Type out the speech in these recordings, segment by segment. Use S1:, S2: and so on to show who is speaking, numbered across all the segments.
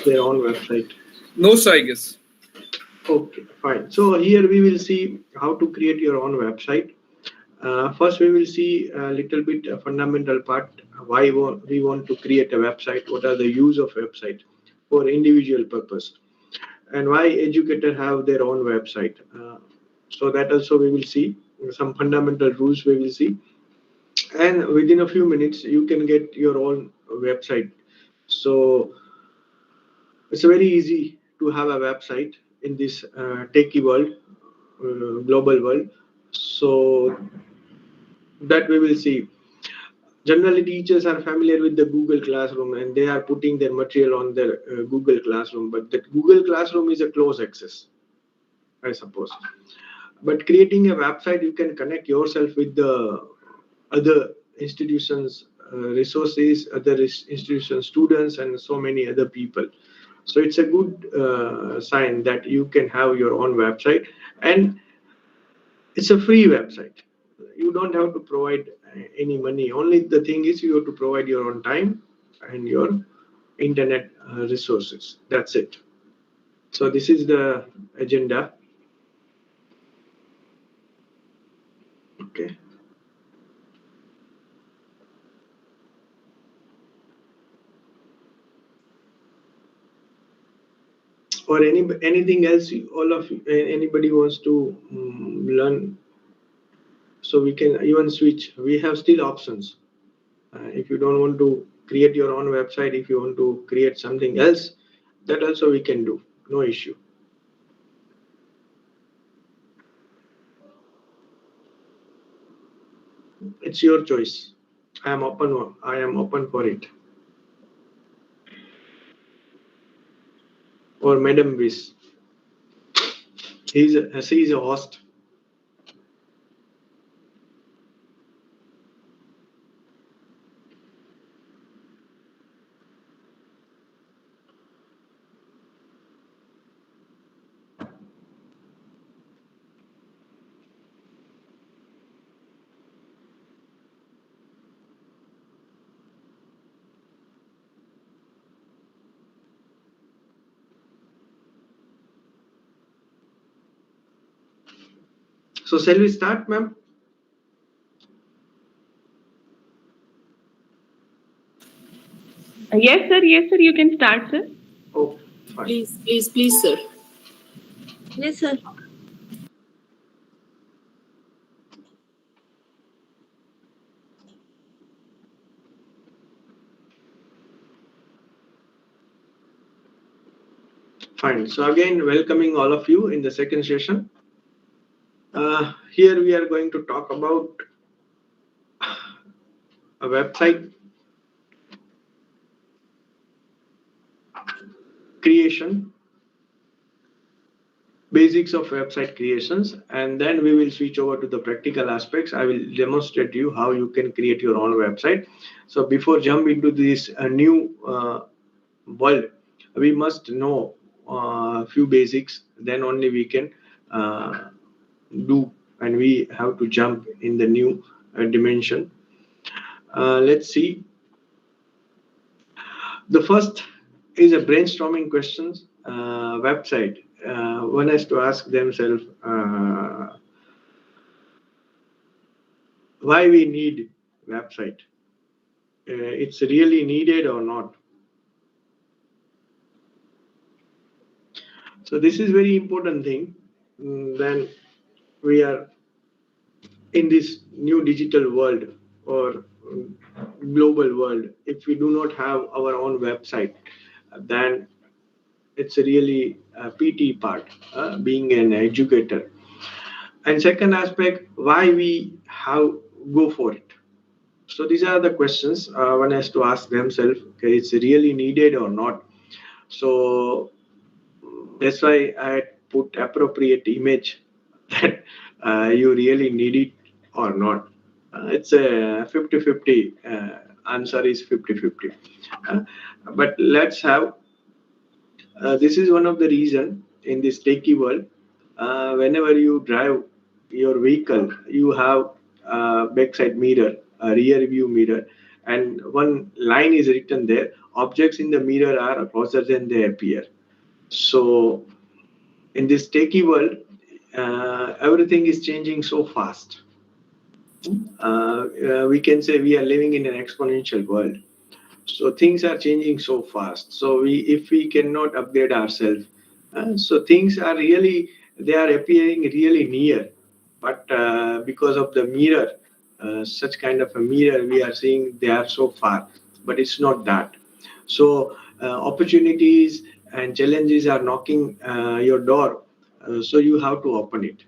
S1: their own website?
S2: No, sir, I guess.
S1: Okay, fine. So here we will see how to create your own website. First, we will see a little bit a fundamental part, why we want to create a website, what are the use of website for individual purpose, and why educators have their own website. So that also we will see some fundamental rules we will see, and within a few minutes you can get your own website. So it's very easy to have a website in this techie world, global world. So that we will see. Generally, teachers are familiar with the Google Classroom and they are putting their material on their Google Classroom. But the Google Classroom is a closed access, I suppose. But creating a website, you can connect yourself with the other institutions, resources, other institution students, and so many other people. So it's a good sign that you can have your own website, and it's a free website. You don't have to provide any money. Only the thing is you have to provide your own time and your internet resources. That's it. So this is the agenda. Okay. Or anything else all of anybody wants to learn, so we can even switch. We have still options. If you don't want to create your own website, if you want to create something else, that also we can do, no issue. It's your choice. I am open for it. Or Madam Wish, she's a host. So shall we start, ma'am?
S3: Yes, sir. Yes, sir. You can start, sir.
S1: Oh, fine.
S4: Please, sir.
S5: Yes, sir.
S1: Fine. So again, welcoming all of you in the second session. Here we are going to talk about a website creation, basics of website creations, and then we will switch over to the practical aspects. I will demonstrate you how you can create your own website. So before jump into this new world, we must know a few basics, then only we can do, and we have to jump in the new dimension. Let's see. The first is a brainstorming questions website. One has to ask themselves why we need website. It's really needed or not. So this is very important thing. When we are in this new digital world or global world, if we do not have our own website, then it's a really PT part, being an educator. And second aspect, why we have go for it. So these are the questions one has to ask themselves. Okay, it's really needed or not. So that's why I put appropriate image that you really need it or not. It's a 50-50. Answer is 50-50. But let's have. This is one of the reason in this techie world. Whenever you drive your vehicle, you have a backside mirror, a rear view mirror, and one line is written there: objects in the mirror are closer than they appear. So in this techie world, everything is changing so fast. We can say we are living in an exponential world. So things are changing so fast. So if we cannot upgrade ourselves, so things are really, they are appearing really near, but because of the mirror, such kind of a mirror, we are seeing they are so far, but it's not that. So opportunities and challenges are knocking your door, so you have to open it.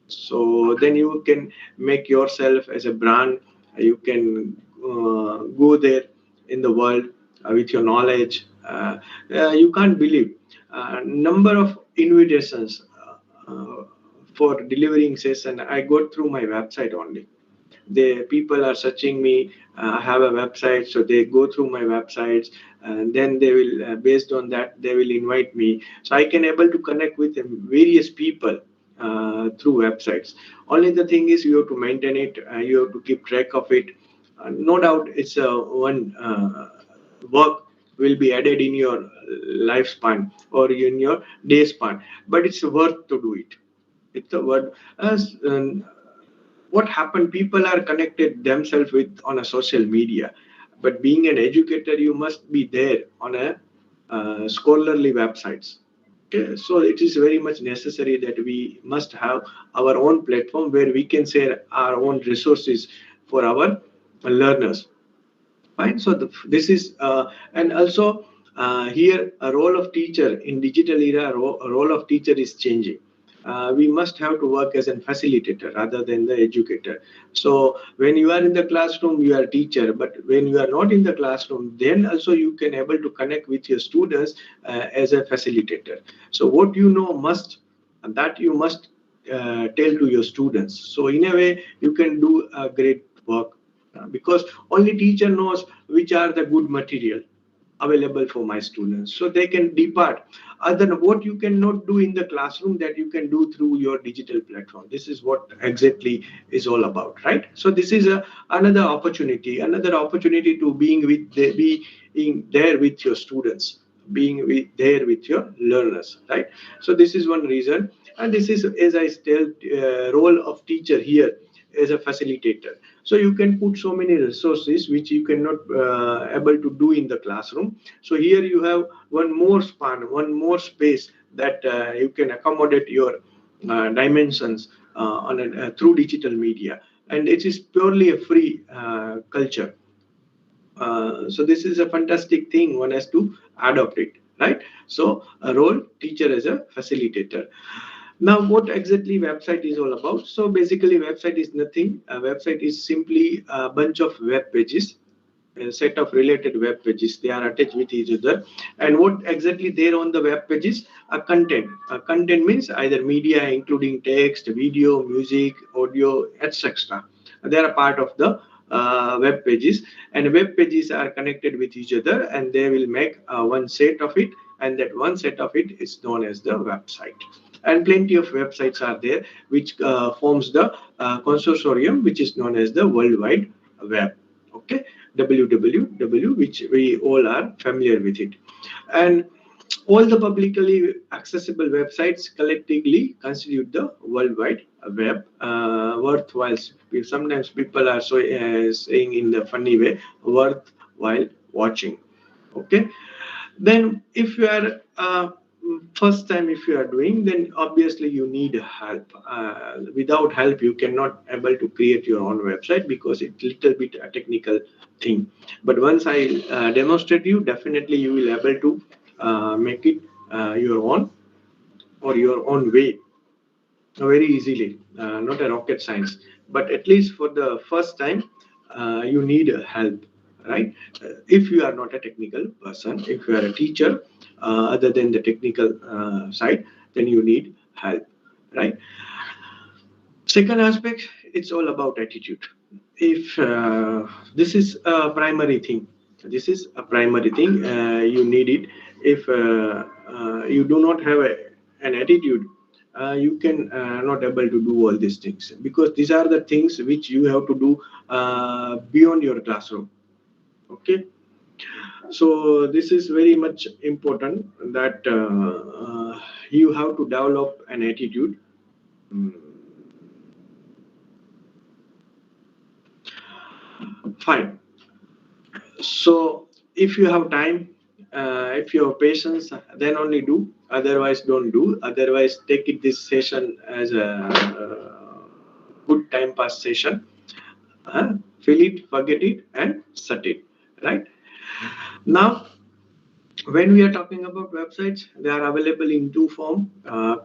S1: So then you can make yourself as a brand. You can go there in the world with your knowledge. You can't believe number of invitations for delivering session I got through my website only. The people are searching me. I have a website, so they go through my websites, and then they will, based on that, they will invite me. So I can able to connect with various people through websites. Only the thing is, you have to maintain it. You have to keep track of it. No doubt, it's one work will be added in your lifespan or in your day span, but it's worth to do it. It's a word as what happened, people are connected themselves with on a social media, but being an educator, you must be there on a scholarly websites. Okay, so it is very much necessary that we must have our own platform where we can share our own resources for our learners. Fine. So this is and also here a role of teacher in digital era. A role of teacher is changing. We must have to work as a facilitator rather than the educator. So when you are in the classroom, you are a teacher. But when you are not in the classroom, then also you can able to connect with your students as a facilitator. So what you know must, that you must tell to your students. So in a way, you can do a great work because only teacher knows which are the good material available for my students, so they can depart. Other than what you cannot do in the classroom, that you can do through your digital platform. This is what exactly is all about, right? So this is another opportunity to being there with your students, there with your learners, right? So this is one reason, and this is, as I tell, role of teacher here as a facilitator. So you can put so many resources which you cannot able to do in the classroom. So here you have one more span, one more space that you can accommodate your dimensions through digital media, and it is purely a free culture. So this is a fantastic thing. One has to adopt it, right? So a role teacher as a facilitator. Now, what exactly website is all about? So basically, website is nothing. A website is simply a bunch of web pages, a set of related web pages. They are attached with each other. And what exactly there on the web pages? A content. A content means either media, including text, video, music, audio, etc. They are a part of the web pages, and web pages are connected with each other, and they will make one set of it, and that one set of it is known as the website. And plenty of websites are there which forms the consortium which is known as the World Wide Web. Okay, www, which we all are familiar with it. And all the publicly accessible websites collectively constitute the World Wide Web. Worthwhile, sometimes people are saying in the funny way, worthwhile watching. Okay, then if you are first time if you are doing, then obviously you need help. Without help you cannot able to create your own website because it's little bit a technical thing. But once I demonstrate you, definitely you will able to make it your own or your own way very easily. Not a rocket science, but at least for the first time, you need help, right? If you are not a technical person, if you are a teacher, other than the technical side, then you need help, right? Second aspect, it's all about attitude. If this is a primary thing, you need it. If you do not have an attitude, you can not able to do all these things, because these are the things which you have to do beyond your classroom. Okay, so this is very much important that you have to develop an attitude. Mm, Fine. So if you have time, if you have patience, then only do. Otherwise, don't do. Otherwise, take it this session as a good time pass session. Fill it, forget it, and set it. Right now, when we are talking about websites, they are available in two form: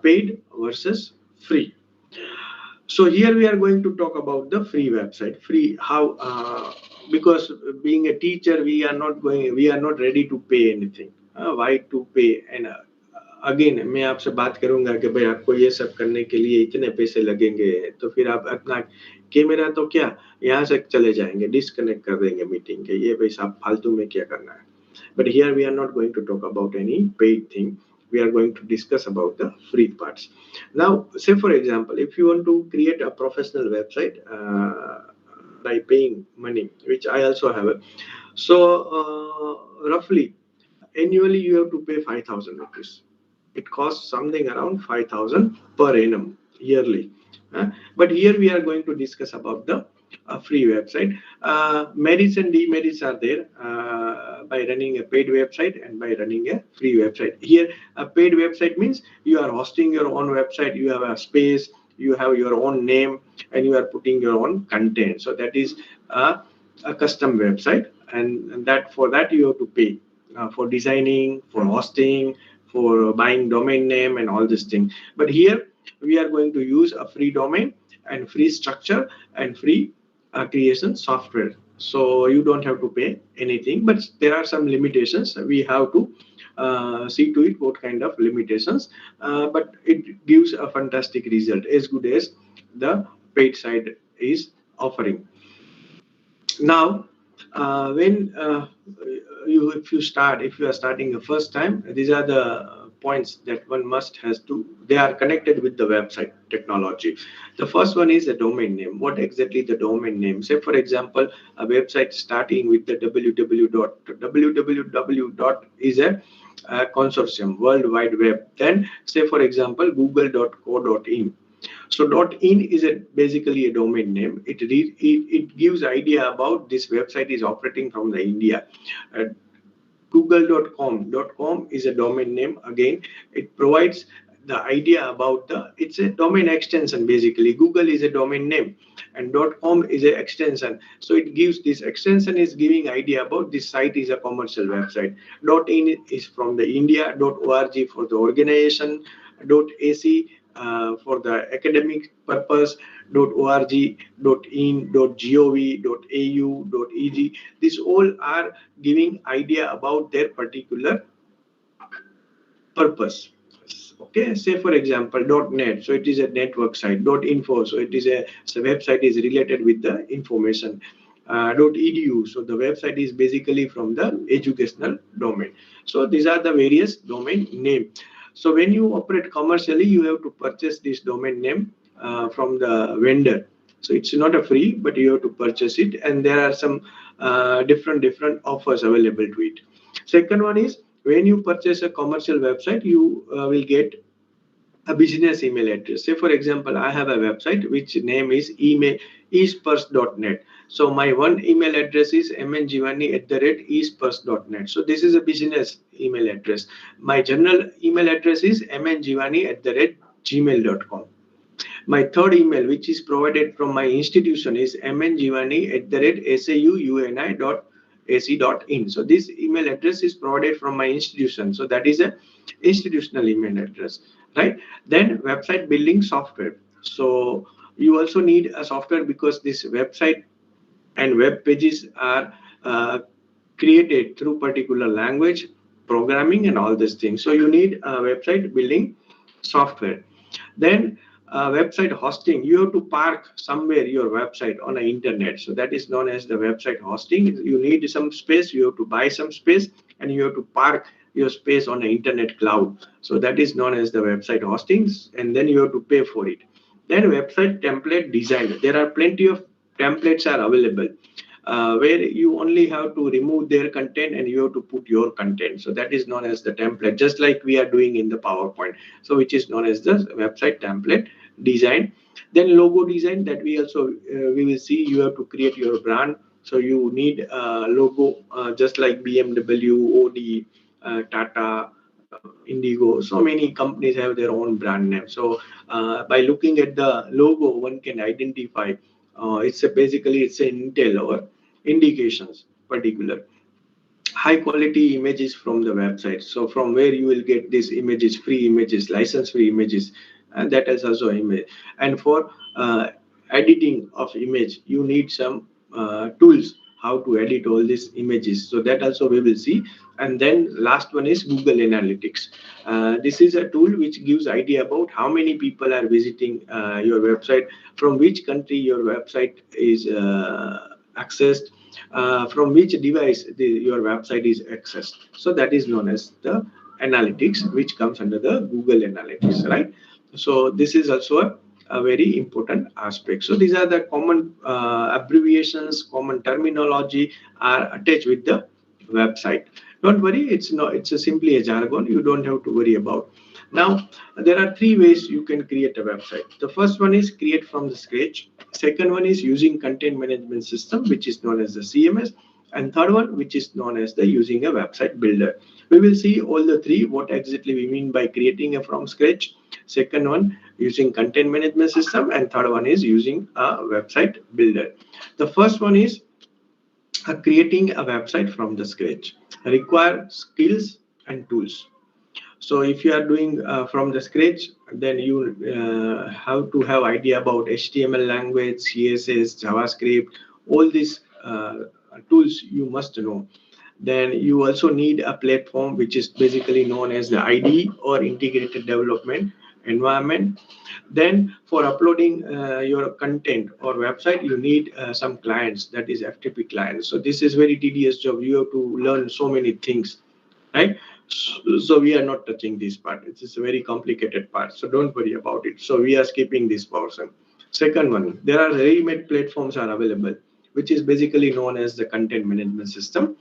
S1: paid versus free. So here we are going to talk about the free website. Free how because being a teacher, we are not ready to pay anything. Why to pay? And again मैं आपसे बात करूंगा कि भाई आपको ये सब करने के लिए इतने पैसे लगेंगे, तो फिर आप अपना कैमरा तो क्या यहाँ से चले जाएंगे, डिस्कनेक्ट कर देंगे मीटिंग के, ये भाई साहब फालतू में क्या करना है. But here we are not going to talk about any paid thing. We are going to discuss about the free parts. Now, say for example, if you want to create a professional website by paying money, which I also have, so roughly annually you have to pay 5,000 rupees. It costs something around 5,000 per annum yearly. But here we are going to discuss about the free website. Merits and demerits are there by running a paid website and by running a free website. Here, a paid website means you are hosting your own website, you have a space, you have your own name, and you are putting your own content. So that is a custom website, and that for that you have to pay for designing, for hosting, for buying domain name and all this thing. But here we are going to use a free domain and free structure and free creation software. So you don't have to pay anything, but there are some limitations. We have to see to it what kind of limitations, but it gives a fantastic result as good as the paid side is offering. Now, when if you are starting the first time, these are the points that one must has to. They are connected with the website technology. The first one is a domain name. What exactly the domain name? Say for example, a website starting with the www is a consortium, World Wide Web. Then say for example, google.co.in. So .in is basically a domain name. It gives idea about this website is operating from the India. Uh, Google.com is a domain name. Again, it provides the idea about it's a domain extension. Basically, Google is a domain name and .com is an extension. So it gives this extension is giving idea about this site is a commercial website. .in is from the India. .org for the organization. .ac for the academic purpose. .org, .in, .gov, .au, .eg. These all are giving idea about their particular purpose. Okay, say for example .net, so it is a network site. .info, so it is a website is related with the information. .edu, so the website is basically from the educational domain. So these are the various domain name. So when you operate commercially, you have to purchase this domain name from the vendor. So it's not a free, but you have to purchase it, and there are some different offers available to it. Second one is when you purchase a commercial website, you will get a business email address. Say for example, I have a website which name is eastpurse.net. So my one email address is mngivani@eastpurse.net. So this is a business email address. My general email address is mngivani@gmail.com. My third email, which is provided from my institution, is mngivani@sauuni.ac.in. So this email address is provided from my institution. So that is a institutional email address, right? Then website building software. So you also need a software because this website and web pages are created through particular language, programming, and all these things. So you need a website building software. Then website hosting, you have to park somewhere your website on the internet. So that is known as the website hosting. You need some space, you have to buy some space, and you have to park your space on the internet cloud. So that is known as the website hosting, and then you have to pay for it. Then website template design. There are plenty of templates are available. where you only have to remove their content and you have to put your content. So that is known as the template, just like we are doing in the PowerPoint. So which is known as the website template design. Then logo design, that we also we will see. You have to create your brand. So you need a logo, just like BMW, Audi, Tata, Indigo. So many companies have their own brand name. So by looking at the logo, one can identify basically it's an intel or indications particular high quality images from the website. So from where you will get these images, free images, license free images, and that is also image. And for editing of image, you need some tools how to edit all these images. So that also we will see. And then last one is Google Analytics. This is a tool which gives idea about how many people are visiting your website, from which country your website is accessed, from which device your website is accessed. So that is known as the analytics, which comes under the Google Analytics, right? So this is also a very important aspect. So these are the common abbreviations, common terminology are attached with the website. Don't worry, it's simply a jargon. You don't have to worry about. Now, there are three ways you can create a website. The first one is create from the scratch. Second one is using content management system, which is known as the CMS. And third one, which is known as the using a website builder. We will see all the three, what exactly we mean by creating a from scratch. Second one, using content management system. And third one is using a website builder. The first one is creating a website from the scratch. Require skills and tools. So if you are doing from the scratch, then you have to have idea about HTML language, CSS, JavaScript, all these tools you must know. Then you also need a platform which is basically known as the IDE or integrated development environment. Then for uploading your content or website, you need some clients, that is FTP clients. So this is very tedious job. You have to learn so many things, right? So we are not touching this part. It is a very complicated part. So don't worry about it. So we are skipping this portion. Second one, there are ready-made platforms are available, which is basically known as the content management system,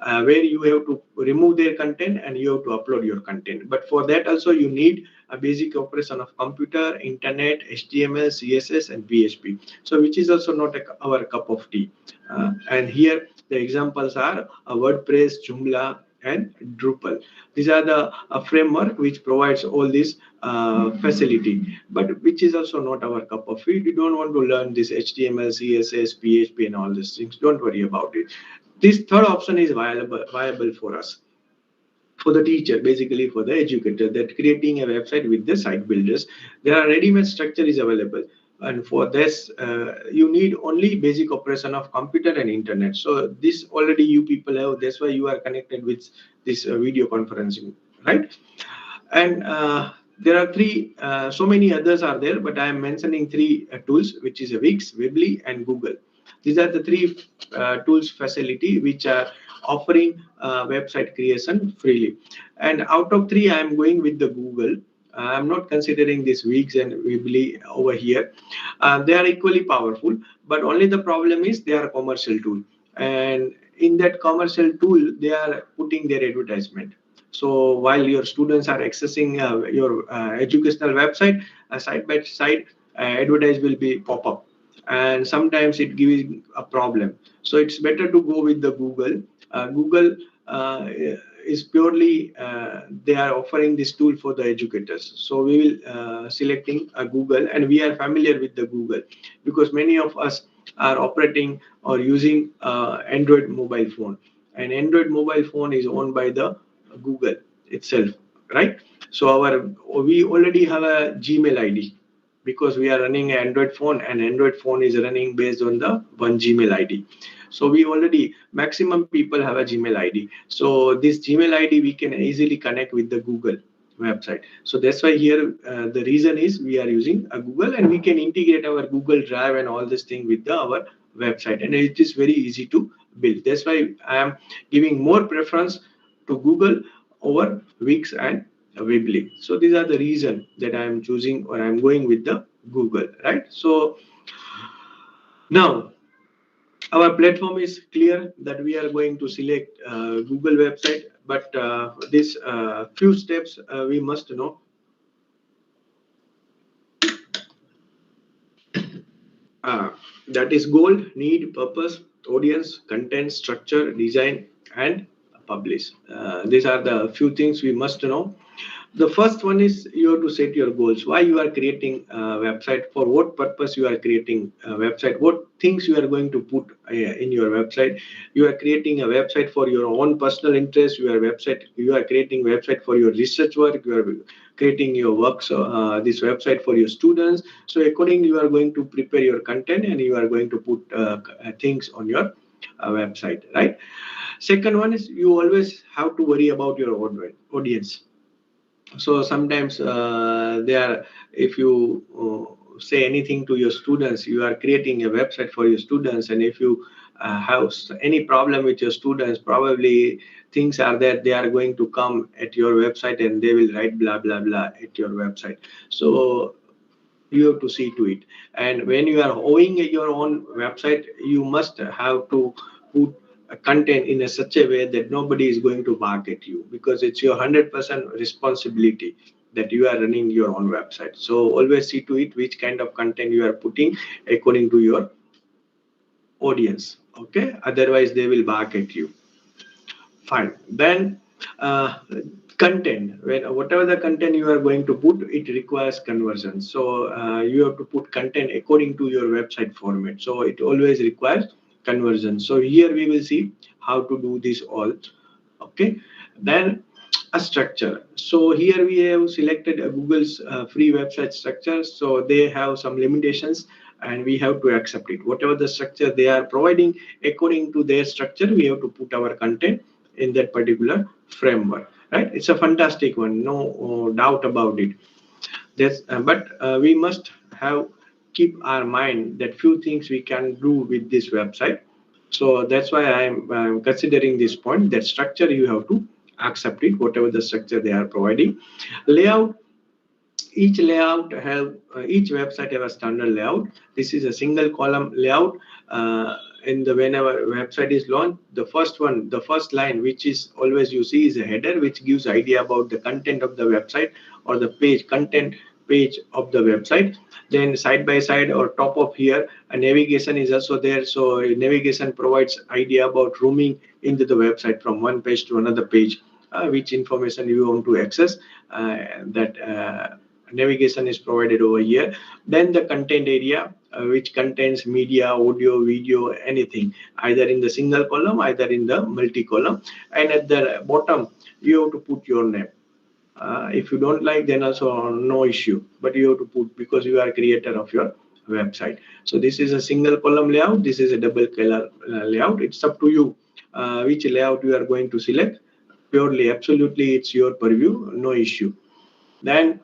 S1: where you have to remove their content and you have to upload your content. But for that also you need a basic operation of computer, internet, HTML, CSS, and PHP. So which is also not our cup of tea. And here the examples are WordPress, Joomla, and Drupal. These are the framework which provides all this facility, but which is also not our cup of tea. We don't want to learn this HTML, CSS, PHP, and all these things. Don't worry about it. This third option is viable for us, for the teacher, basically for the educator, that creating a website with the site builders. There are ready-made structure is available, and for this you need only basic operation of computer and internet. So this already you people have, that's why you are connected with this video conferencing, right? And there are three, so many others are there, but I am mentioning three tools, which is Wix, Weebly, and Google. These are the three tools facility which are offering website creation freely. And out of three, I am going with the Google. I'm not considering this Wix and Weebly over here. They are equally powerful, but only the problem is they are a commercial tool. And in that commercial tool, they are putting their advertisement. So while your students are accessing your educational website, side by side advertise will be pop up, and sometimes it gives a problem. So it's better to go with the Google. Google is purely they are offering this tool for the educators. So we will selecting a Google, and we are familiar with the Google because many of us are operating or using Android mobile phone, and Android mobile phone is owned by the Google itself, right? So we already have a Gmail ID because we are running an Android phone, and Android phone is running based on the one Gmail ID. So we already, maximum people have a Gmail ID. So this Gmail ID we can easily connect with the Google website. So that's why here the reason is we are using a Google, and we can integrate our Google Drive and all this thing with our website, and it is very easy to build. That's why I am giving more preference to Google over Wix and Weebly. So these are the reason that I am choosing or I am going with the Google, right? So now Our platform is clear that we are going to select Google website, but this few steps we must know. Uh, that is goal, need, purpose, audience, content, structure, design, and publish. These are the few things we must know. The first one is you have to set your goals. Why you are creating a website, for what purpose you are creating a website, what things you are going to put in your website. You are creating a website for your own personal interest. You are creating website for your research work. You are creating your works, this website for your students. So accordingly you are going to prepare your content and you are going to put things on your website, right? Second one is you always have to worry about your audience. So sometimes they are, if you say anything to your students, you are creating a website for your students, and if you have any problem with your students, probably things are that they are going to come at your website and they will write blah blah blah at your website. So you have to see to it. And when you are owning your own website, you must have to put a content in a such a way that nobody is going to bark at you, because it's your 100% responsibility that you are running your own website. So always see to it which kind of content you are putting according to your audience. Okay, otherwise they will bark at you. Fine. Then uh, content, whatever the content you are going to put, it requires conversion. So you have to put content according to your website format. So it always requires conversion. So here we will see how to do this all. Okay. Then a structure. So here we have selected Google's free website structure. So they have some limitations and we have to accept it. Whatever the structure they are providing, according to their structure, we have to put our content in that particular framework, right? It's a fantastic one, no doubt about it. But we must have keep our mind that few things we can do with this website. So that's why I'm considering this point, that structure you have to accept it, whatever the structure they are providing. Layout, each website have a standard layout. This is a single column layout. In the whenever website is launched, the first line which is always you see is a header, which gives idea about the content of the website or the content page of the website. Then side by side or top of here, a navigation is also there. So navigation provides idea about roaming into the website from one page to another page, which information you want to access. That navigation is provided over here. Then the content area, which contains media, audio, video, anything, either in the single column, either in the multi column. And at the bottom you have to put your name. If you don't like, then also no issue, but you have to put, because you are creator of your website. So this is a single column layout, this is a double column layout. It's up to you which layout you are going to select. Purely, absolutely, it's your purview, no issue. Then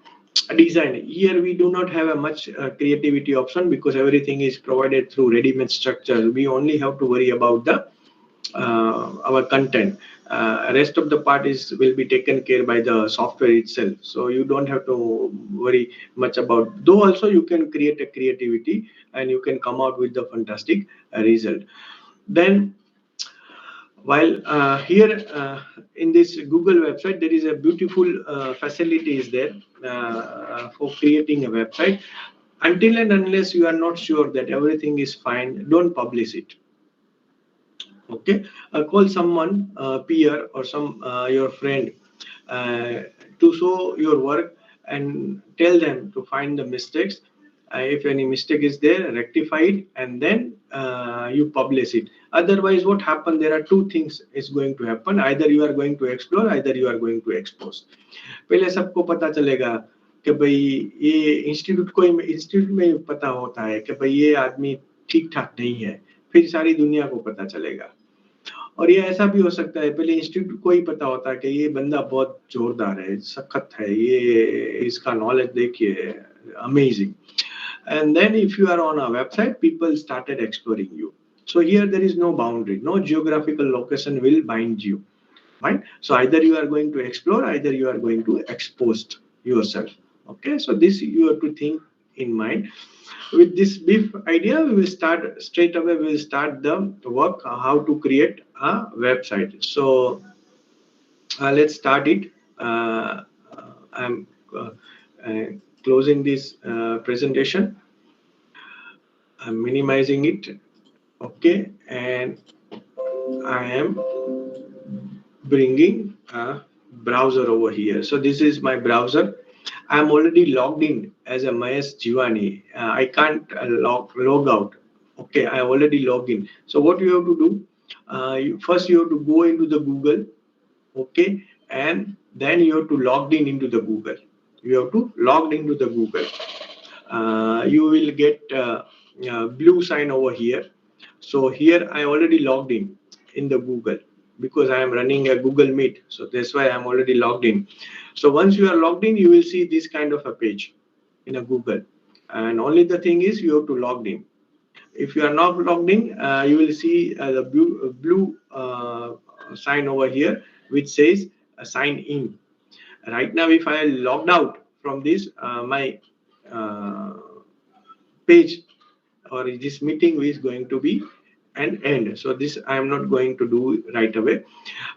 S1: design, here we do not have a much creativity option, because everything is provided through ready-made structure. We only have to worry about the our content. Rest of the part is will be taken care by the software itself, so you don't have to worry much about, though also you can create a creativity and you can come out with the fantastic result. Then while here in this Google website, there is a beautiful facility is there for creating a website. Until and unless you are not sure that everything is fine, don't publish it. Okay, call someone, peer or some your friend, uh, to show your work and tell them to find the mistakes. If any mistake is there, rectify it, and then you publish it. Otherwise what happen, there are two things is going to happen: either you are going to explore, either you are going to expose. पहले सबको पता चलेगा कि भाई ये institute में पता होता है कि भाई ये आदमी ठीक ठाक नहीं है, फिर सारी दुनिया को पता चलेगा. और ये ऐसा भी हो सकता है, पहले इंस्टीट्यूट को ही पता होता है कि ये बंदा बहुत जोरदार है, सख्त है, ये इसका नॉलेज देखिए, amazing. And then if you are on a website, people started exploring you. So here there is no boundary, no geographical location will bind you, right? So either you are going to explore, either you are going to expose yourself. Okay, so this you have to think in mind. With this brief idea, we will start straight away. We will start the work how to create a website. So let's start it. I'm uh, closing this presentation. I'm minimizing it. Okay, and I am bringing a browser over here. So this is my browser. I'm already logged in as a Mahesh Jivani. I can't log out. Okay, I already logged in. So what you have to do? First, you have to go into the Google. Okay, and then you have to log in into the Google. You have to log into the Google. You will get blue sign over here. So here I already logged in the Google because I am running a Google Meet. So that's why I'm already logged in. So once you are logged in, you will see this kind of a page in a Google. And only the thing is you have to log in. If you are not logged in, you will see the blue sign over here, which says sign in. Right now, if I logged out from this, my uh, page or this meeting is going to be an end. So this I am not going to do right away.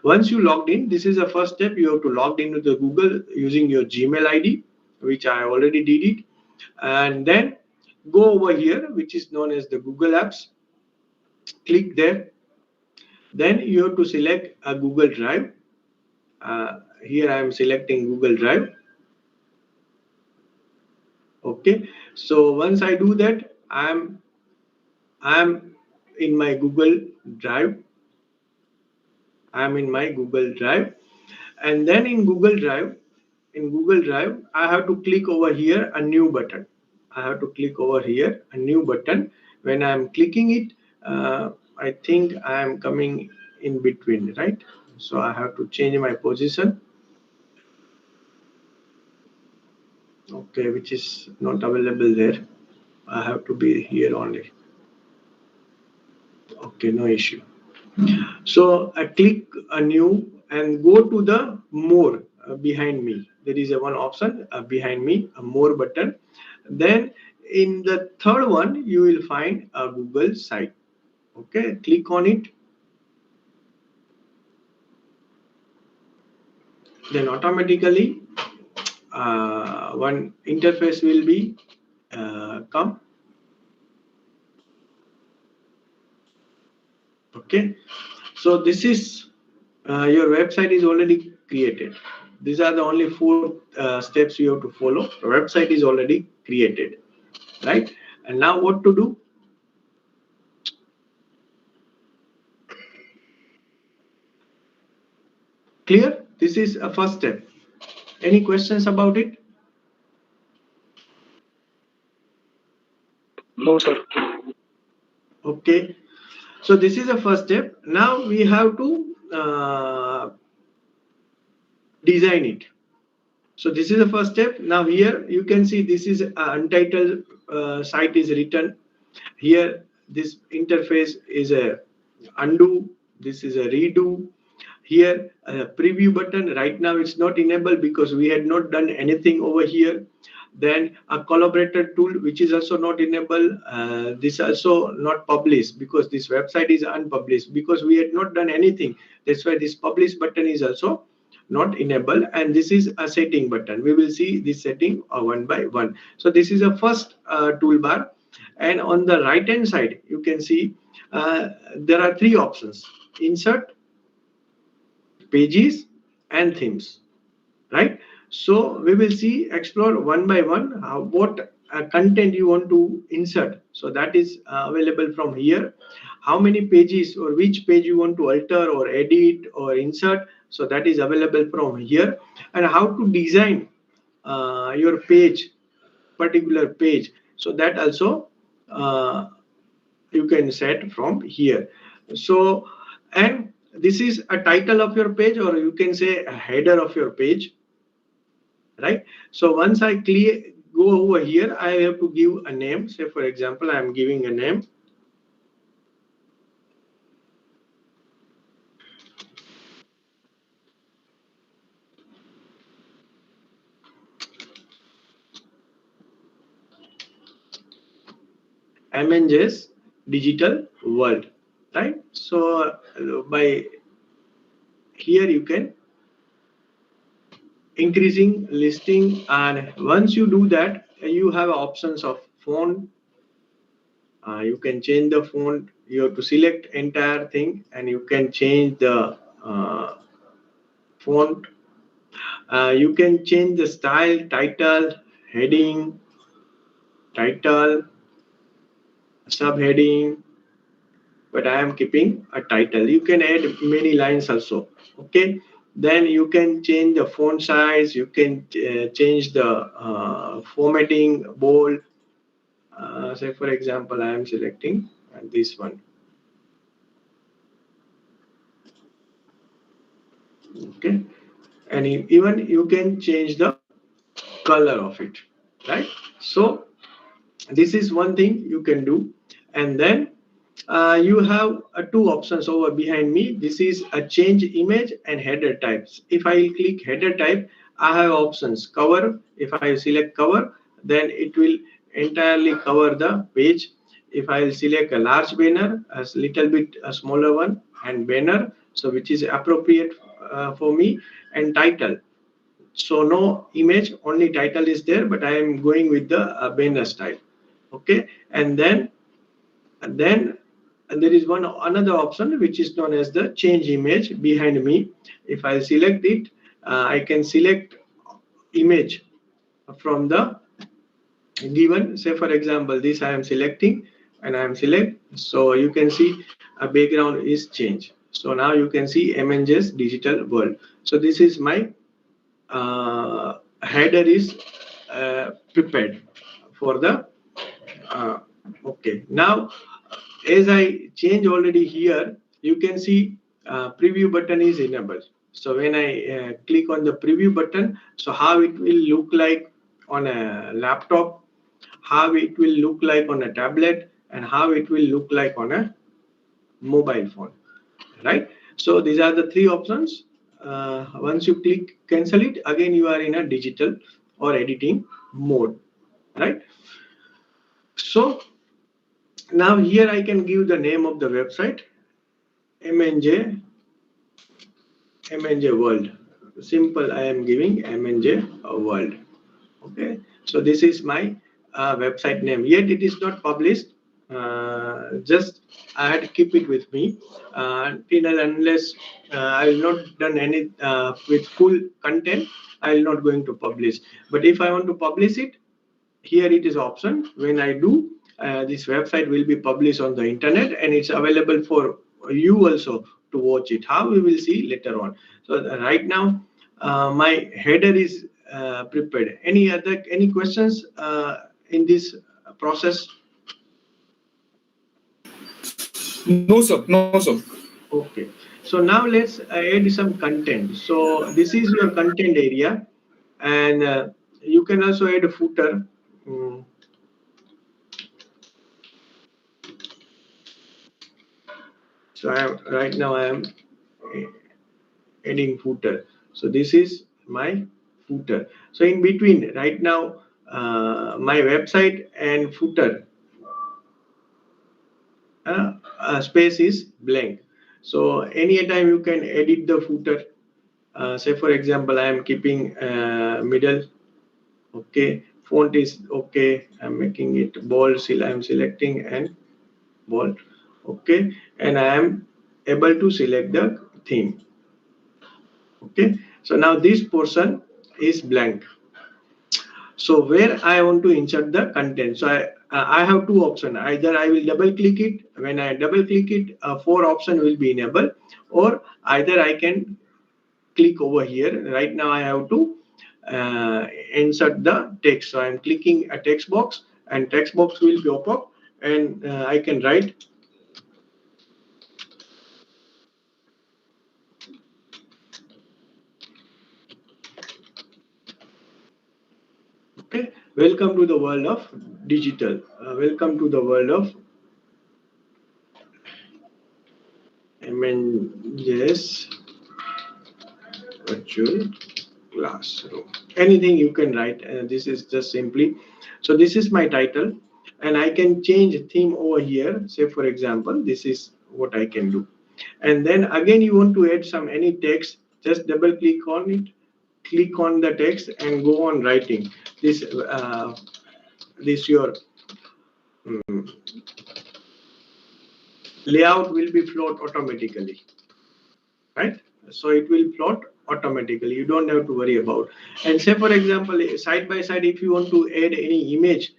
S1: Once you logged in, this is the first step. You have to log into the Google using your Gmail ID, which I already did it, and then go over here, which is known as the Google Apps. Click there. Then you have to select a Google Drive. Here I am selecting Google Drive. Okay. So once I do that, I'm in my Google Drive. I'm in my Google Drive, and then in Google Drive, I have to click over here a new button. I have to click over here a new button. When I'm clicking it, I think I am coming in between, right? So I have to change my position. Okay, which is not available there. I have to be here only. Okay, no issue. So I click a new and go to the more behind me. There is a one option behind me, a more button. Then in the third one, you will find a Google site. Okay, click on it. Then automatically one interface will be come. Okay, so this is your website is already created. These are the only four steps you have to follow. The website is already created, right? And now what to do? Clear? This is a first step. Any questions about it?
S2: No, sir.
S1: Okay. So this is the first step. Now we have to design it. So this is the first step. Now here you can see this is untitled site is written. Here this interface is a undo. This is a redo. Here a preview button. Right now it's not enabled because we had not done anything over here. Then a collaborator tool which is also not enabled. This also not published because this website is unpublished because we had not done anything. That's why this publish button is also not enabled, and this is a setting button. We will see this setting one by one. So this is a first toolbar, and on the right hand side you can see there are three options: insert, pages, and themes, right? So we will see explore one by one what content you want to insert. So that is available from here. How many pages or which page you want to alter or edit or insert, so that is available from here. And how to design your page, particular page, so that also you can set from here. So, and this is a title of your page, or you can say a header of your page, right? So once I go over here, I have to give a name. Say for example, I am giving a name. MNJ's digital world, right? So by here you can increasing listing, and once you do that, you have options of font. You can change the font. You have to select entire thing, and you can change the font. You can change the style, title, heading, title, subheading, but I am keeping a title. You can add many lines also. Okay, then you can change the font size. You can change the formatting, bold. Say for example, I am selecting this one. Okay, and even you can change the color of it, right? So this is one thing you can do. And then you have two options over behind me. This is a change image and header types. If I click header type, I have options. Cover, if I select cover, then it will entirely cover the page. If I select a large banner, a little bit a smaller one, and banner, so which is appropriate for me, and title. So no image, only title is there, but I am going with the banner style. Okay, and then there is one another option which is known as the change image behind me. If I select it, I can select image from the given. Say for example, this I am selecting, and I am select. So you can see a background is changed. So now you can see MNJ's digital world. So this is my header is prepared for the okay. Now as I change already here, you can see preview button is enabled. So when I click on the preview button, so how it will look like on a laptop, how it will look like on a tablet, and how it will look like on a mobile phone, right? So these are the three options. Once you click cancel it, again you are in a digital or editing mode, right? So now here I can give the name of the website, MNJ World. Simple, I am giving MNJ World. Okay, so this is my website name. Yet it is not published. Just I had to keep it with me until unless I will not done any with full content. I will not going to publish. But if I want to publish it, here it is option. When I do, this website will be published on the internet, and it's available for you also to watch it. How we will see later on. So right now my header is prepared. Any questions in this process?
S2: No, sir. No, sir.
S1: Okay, so now let's add some content. So this is your content area, and you can also add a footer. Mm, so right now I am adding footer. So this is my footer. So in between right now my website and footer space is blank. So any time you can edit the footer. Say for example, I am keeping middle. Okay, font is okay. I'm making it bold. Still I am selecting and bold. Okay, and I am able to select the theme. Okay, so now this portion is blank. So where I want to insert the content, so I have two options. Either I will double click it. When I double click it, four option will be enabled, or either I can click over here. Right now I have to insert the text. So I'm clicking a text box, and text box will pop up, and I can write. Okay, welcome to the world of digital. Welcome to the world of MNJS virtual classroom. Anything you can write. This is just simply. So this is my title. and I can change theme over here. Say for example, this is what I can do. And then again, you want to add some any text, just double click on it, click on the text and go on writing. This your mm, layout will be float automatically, right? So it will plot automatically. You don't have to worry about. And say for example, side by side, if you want to add any image,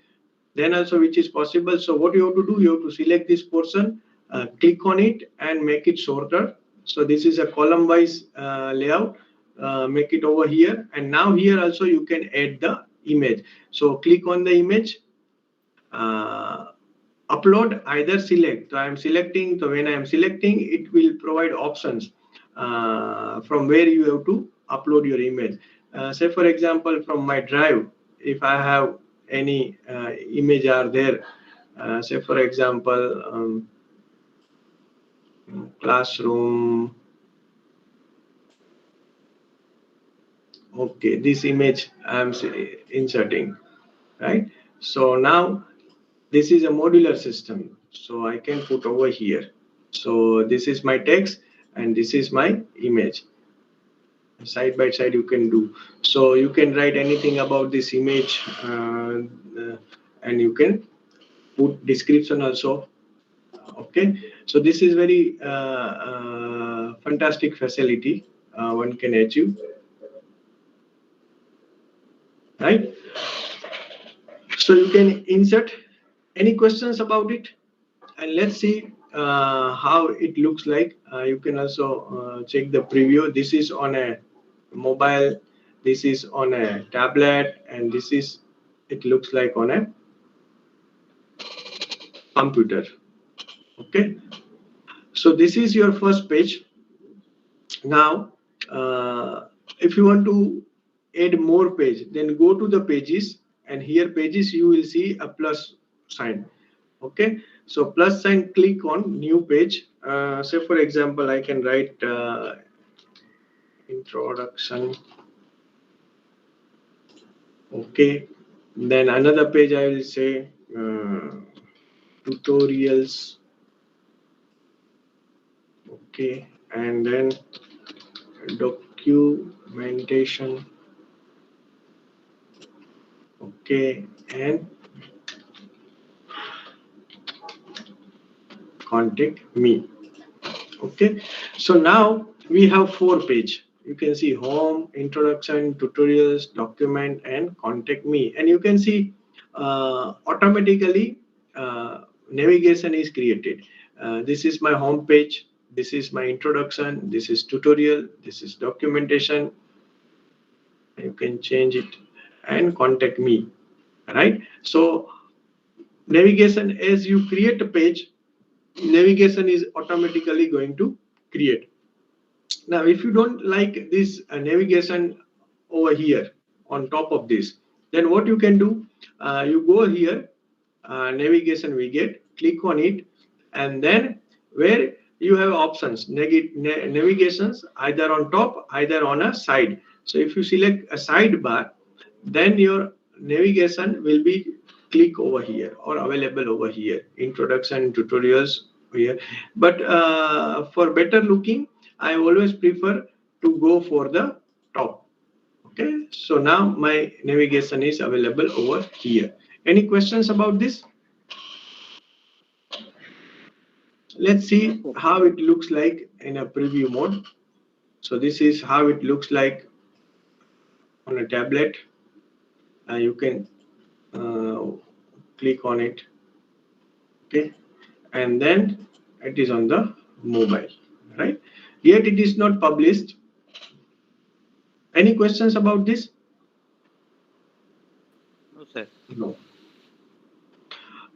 S1: then also which is possible. So what you have to do, you have to select this portion, click on it and make it shorter. So this is a column wise layout. Make it over here, and now here also you can add the image. So click on the image, uh, upload, either select. So I am selecting. So when I am selecting, it will provide options from where you have to upload your image. Say for example, from my drive, if I have any image are there, say for example, classroom. Okay, this image I am inserting, right? So now this is a modular system, so I can put over here. So this is my text and this is my image. Side by side you can do. So you can write anything about this image, and you can put description also. Okay, so this is very fantastic facility one can achieve, right? So you can insert. Any questions about it? And let's see how it looks like. You can also check the preview. This is on a mobile, this is on a tablet, and this is, it looks like on a computer. Okay, so this is your first page. Now if you want to add more page, then go to the pages, and here pages you will see a plus sign. Okay, so plus sign, click on new page. Say for example, I can write introduction. Okay, then another page I will say tutorials. Okay, and then documentation. Okay, and contact me. Okay, so now we have 4 page. You can see home, introduction, tutorials, document, and contact me. And you can see automatically navigation is created. This is my home page. This is my introduction. This is tutorial. This is documentation. You can change it, and contact me. Right. So navigation, as you create a page, navigation is automatically going to create. Now if you don't like this navigation over here on top of this, then what you can do, you go here, navigation we get, click on it, and then where you have options, navigations either on top, either on a side. So if you select a sidebar, then your navigation will be click over here or available over here, introduction, tutorials here. But for better looking, I always prefer to go for the top. Okay, so now my navigation is available over here. Any questions about this? Let's see how it looks like in a preview mode. So this is how it looks like on a tablet. You can click on it. Okay, and then it is on the mobile, right? Yet it is not published. Any questions about this?
S4: No, sir.
S1: No.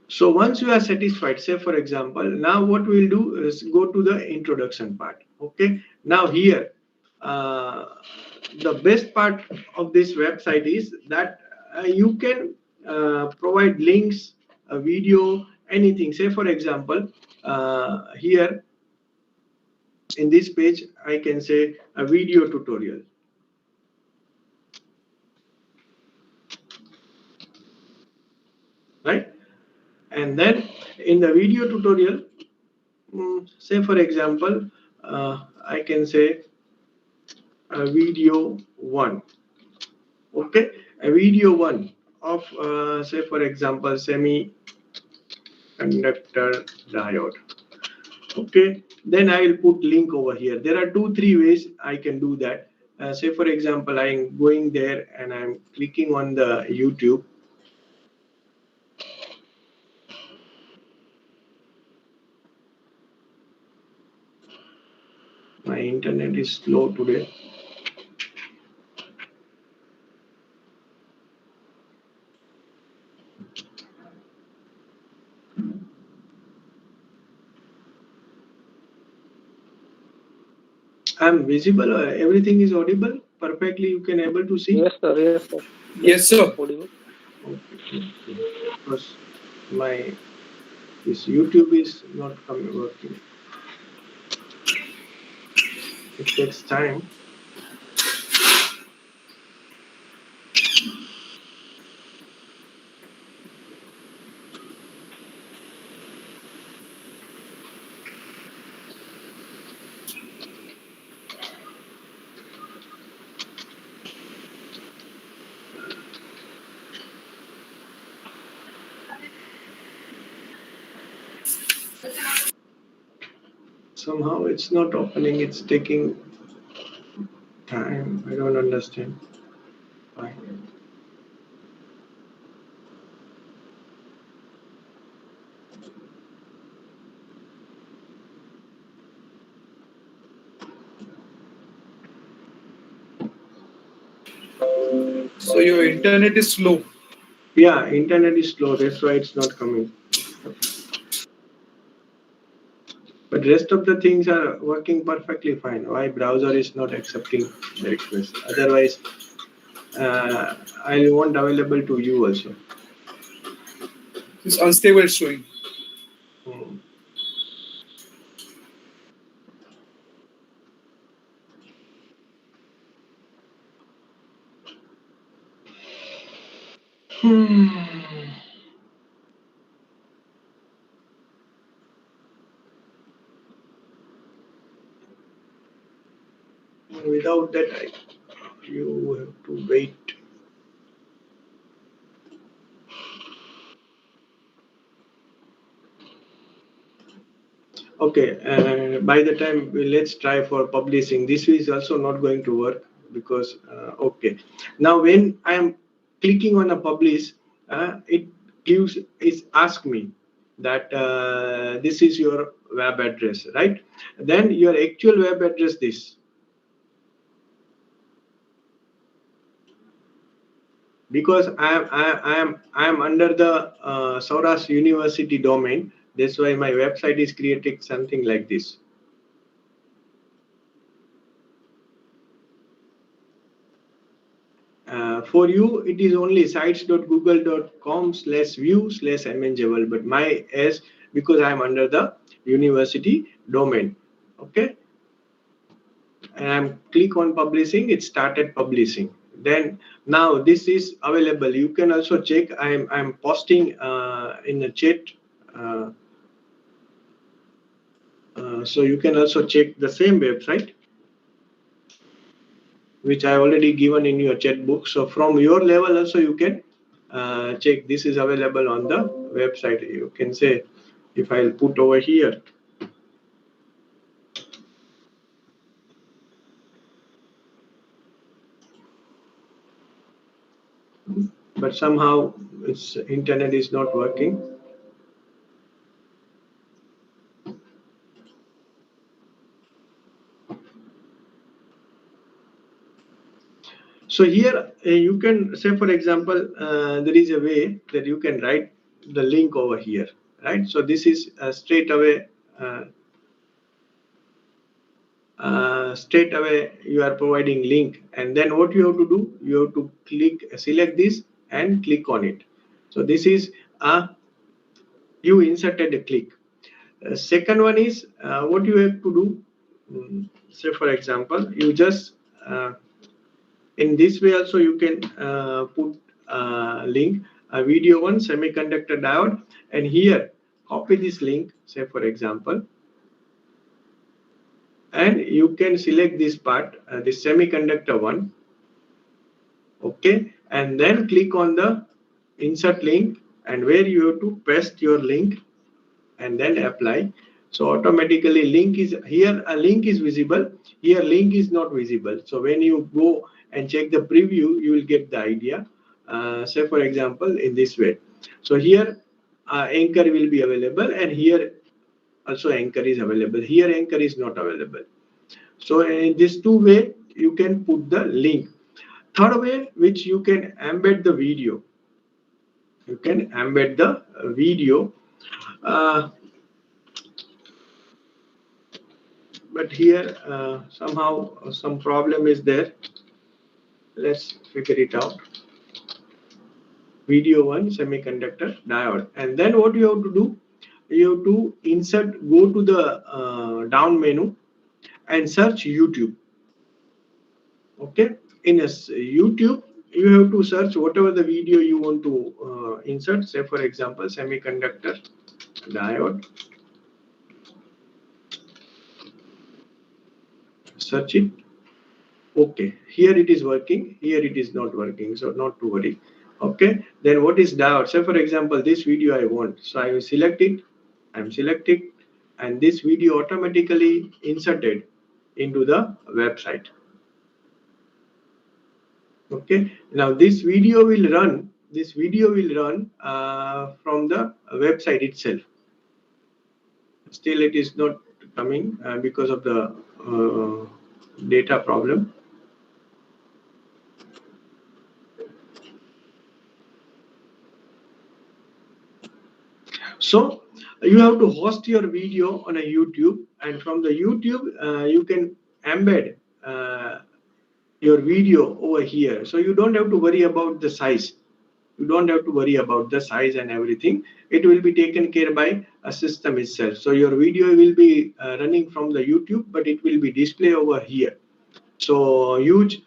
S1: So once you are satisfied, say for example, now what we'll do is go to the introduction part. Okay, now here the best part of this website is that you can provide links, a video, anything. Say for example, here in this page I can say a video tutorial, right? And then in the video tutorial, say for example, I can say video 1. Okay, a video 1 of say for example semiconductor diode. Okay, then I will put link over here. There are 2-3 ways I can do that. Say for example, I'm going there and I'm clicking on the YouTube. My internet is slow today. I'm visible. Everything is audible perfectly. You can able to see.
S4: Yes, sir. Yes, sir.
S2: Yes, sir.
S4: Audible.
S1: Okay. Because my this YouTube is not coming working. It takes time. Somehow it's not opening. It's taking time. I don't understand. Why?
S2: So your internet is slow.
S1: Yeah, internet is slow. That's why it's not coming. But rest of the things are working perfectly fine. Why browser is not accepting the request? Otherwise, I want available to you also.
S2: It's unstable showing.
S1: Hmm. Without that, you have to wait. Okay, by the time let's try for publishing. This is also not going to work because okay. Now when I am clicking on a publish, it ask me that this is your web address, right? Then your actual web address this. Because I am under the Sauras University domain. That's why my website is created something like this. For you, it is only sites.google.com/view/manageable, but my as because I am under the university domain. Okay, and I'm click on publishing. It started publishing. Then now this is available. You can also check. I'm posting in the chat. Uh, so you can also check the same website, which I already given in your chat book. So from your level also you can check. This is available on the website. You can say, if I'll put over here, but somehow its internet is not working. So here you can say, for example, there is a way that you can write the link over here, right? So this is straight away you are providing link, and then what you have to do, you have to select this and click on it. So this is you inserted a click. Second one is what you have to do. Say for example, you just in this way also you can put link. video 1 semiconductor diode, and here copy this link, say for example, and you can select this part, this semiconductor one, okay, and then click on the insert link, and where you have to paste your link and then apply. So automatically link is here, a link is visible, here link is not visible. So when you go and check the preview, you will get the idea. Say for example in this way, so here anchor will be available, and here also anchor is available, here anchor is not available. So in this two way you can put the link. Third way, which you can embed the video, you can embed the video, but here somehow some problem is there. Let's figure it out. Video 1 semiconductor diode, and then what you have to do, you have to insert, go to the down menu and search YouTube. Okay, in a YouTube you have to search whatever the video you want to insert. Say for example semiconductor diode, search it. Okay, here it is working, here it is not working, so not to worry. Okay, then what is diode? Say for example this video I want, so I will select it, I'm selecting, and this video automatically inserted into the website. Okay, now this video will run, from the website itself. Still it is not coming because of the data problem. So you have to host your video on a YouTube, and from the YouTube you can embed your video over here. So you don't have to worry about the size. You don't have to worry about the size and everything. It will be taken care by a system itself. So your video will be running from the YouTube, but it will be displayed over here. So huge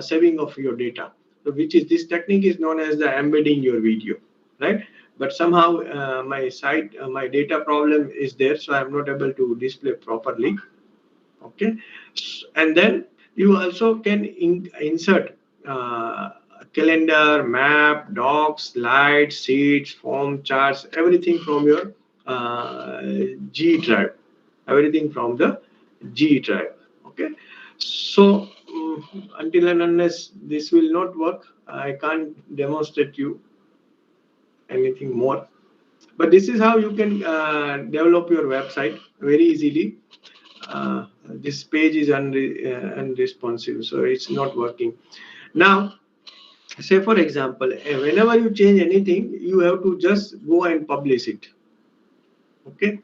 S1: saving of your data. So which is, this technique is known as the embedding your video, right? But somehow my site, my data problem is there, so I'm not able to display properly. Okay, and then you also can insert calendar, map, docs, slides, sheets, form, charts, everything from your G drive, everything from the G drive. Okay, so until and unless this will not work, I can't demonstrate you anything more. But this is how you can develop your website very easily. This page is unresponsive, so it's not working. Now, say for example, whenever you change anything, you have to just go and publish it. Okay,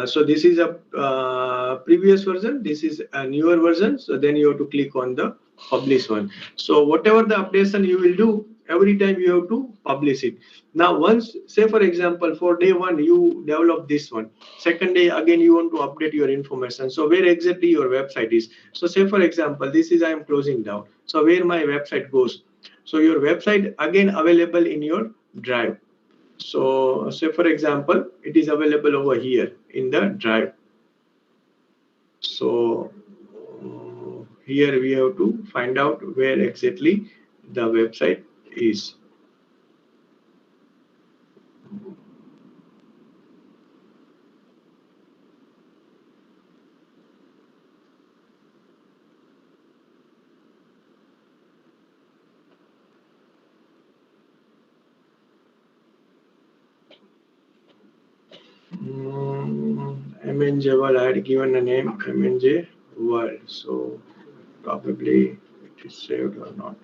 S1: so this is a previous version, this is a newer version, so then you have to click on the publish one. So whatever the updation you will do, every time you have to publish it. Now once, say for example, for day 1 you develop this one, second day again you want to update your information, so where exactly your website is. So say for example this is, I am closing down, so where my website goes, so your website again available in your drive. So say for example it is available over here in the drive. So here we have to find out where exactly the website is. MNJ World, I had given a name MNJ World, so probably it is saved or not.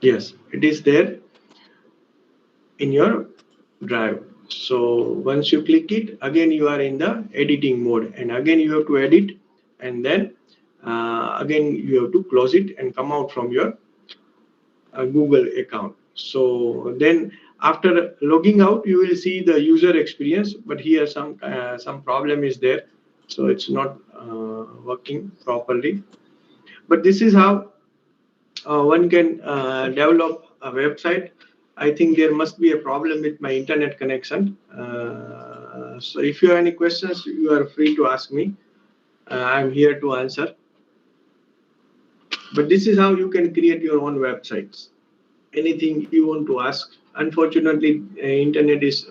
S1: Yes, it is there in your drive. So once you click it, again you are in the editing mode, and again you have to edit, and then again you have to close it and come out from your Google account. So then After logging out, you will see the user experience, but here some problem is there, so it's not working properly. But this is how one can develop a website. I think there must be a problem with my internet connection. So if you have any questions, you are free to ask me. I'm here to answer. But this is how you can create your own websites. Anything you want to ask. Unfortunately,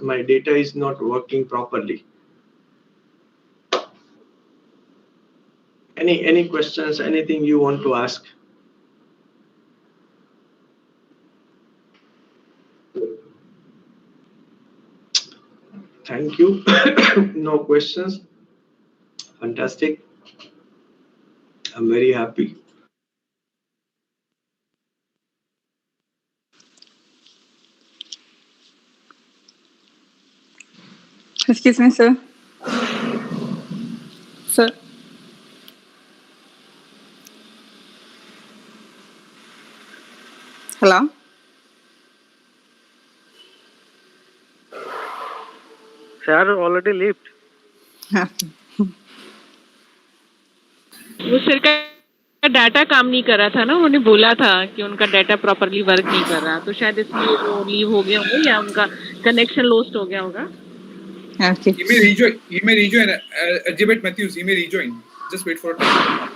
S1: my data is not working properly. Any questions, anything you want to ask? Thank you. No questions. Fantastic. I'm very happy.
S4: Excuse me, sir. Sir. Hello?
S6: Sir already left.
S3: वो sir का data काम नहीं कर रहा था ना, उन्होंने बोला था कि उनका डाटा प्रॉपर्ली वर्क नहीं कर रहा, तो शायद इसलिए वो लीव हो गया होगा या उनका कनेक्शन लॉस्ट हो गया होगा.
S4: Okay.
S2: He may rejoin. Exhibit Matthews. He may rejoin. Just wait for a time.